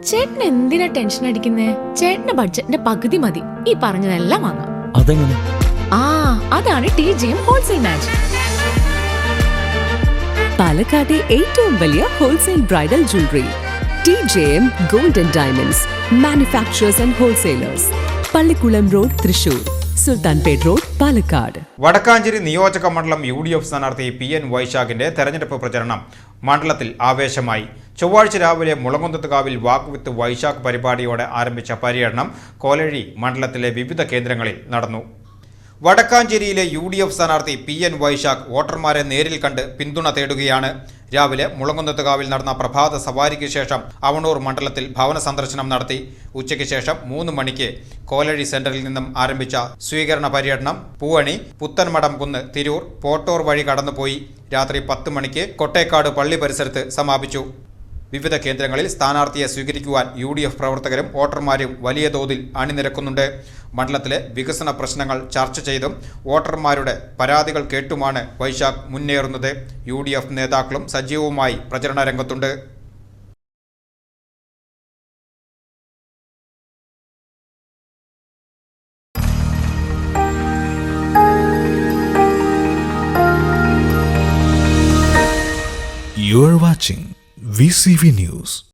ചേട്ടൻ എന്തിനാ ടെൻഷൻ അടിക്കുന്നേ? ചേട്ടന്റെ ബഡ്ജറ്റിന്റെ പകുതി മതി ഈ പറഞ്ഞതെല്ലാം വാങ്ങാം. അതെങ്ങനെ? അതാണ് TJM ഹോൾസെയിൽ മാജിക്. പാലക്കാട്ടെ ഏറ്റവും വലിയ wholesale bridal jewellery TJM Gold and Diamonds Manufacturers and Wholesalers, Pallikkulam road, Thrissur, Sultanpet road, Palakkad. Vadakkanchery നിയോജക മണ്ഡലം UDF സ്ഥാനാർത്ഥി PN വൈശാഖിന്റെ തെരഞ്ഞെടുപ്പ് പ്രചരണം മണ്ഡലത്തിൽ ആവേശമായി. ചൊവ്വാഴ്ച രാവിലെ മുളങ്കുന്നത്തുകാവിൽ വാക്ക് വിത്ത് വൈശാഖ് പരിപാടിയോടെ ആരംഭിച്ച പര്യടനം കോലഴി മണ്ഡലത്തിലെ വിവിധ കേന്ദ്രങ്ങളിൽ നടന്നു. വടക്കാഞ്ചേരിയിലെ UDF സ്ഥാനാർത്ഥി PN വൈശാഖ് വോട്ടർമാരെ നേരിൽ കണ്ട് പിന്തുണ തേടുകയാണ്. രാവിലെ മുളങ്കുന്നത്തുകാവിൽ നടന്ന പ്രഭാത സവാരിക്ക് ശേഷം അവണൂർ മണ്ഡലത്തിൽ ഭവന സന്ദർശനം നടത്തി. ഉച്ചയ്ക്ക് ശേഷം 3 മണിക്ക് കോലഴി സെന്ററിൽ നിന്നും ആരംഭിച്ച സ്വീകരണ പര്യടനം പൂവണി, പുത്തൻമടം കുന്ന്, തിരൂർ, പോട്ടോർ വഴി കടന്നുപോയി രാത്രി 10 മണിക്ക് കൊട്ടേക്കാട് പള്ളി പരിസരത്ത് സമാപിച്ചു. വിവിധ കേന്ദ്രങ്ങളിൽ സ്ഥാനാർത്ഥിയെ സ്വീകരിക്കുവാൻ UDF പ്രവർത്തകരും വോട്ടർമാരും വലിയ തോതിൽ അണിനിരക്കുന്നുണ്ട്. മണ്ഡലത്തിലെ വികസന പ്രശ്നങ്ങൾ ചർച്ച ചെയ്തും വോട്ടർമാരുടെ പരാതികൾ കേട്ടുമാണ് വൈശാഖ് മുന്നേറുന്നത്. UDF നേതാക്കളും സജീവവുമായി പ്രചരണ രംഗത്തുണ്ട്. You are watching VCV News.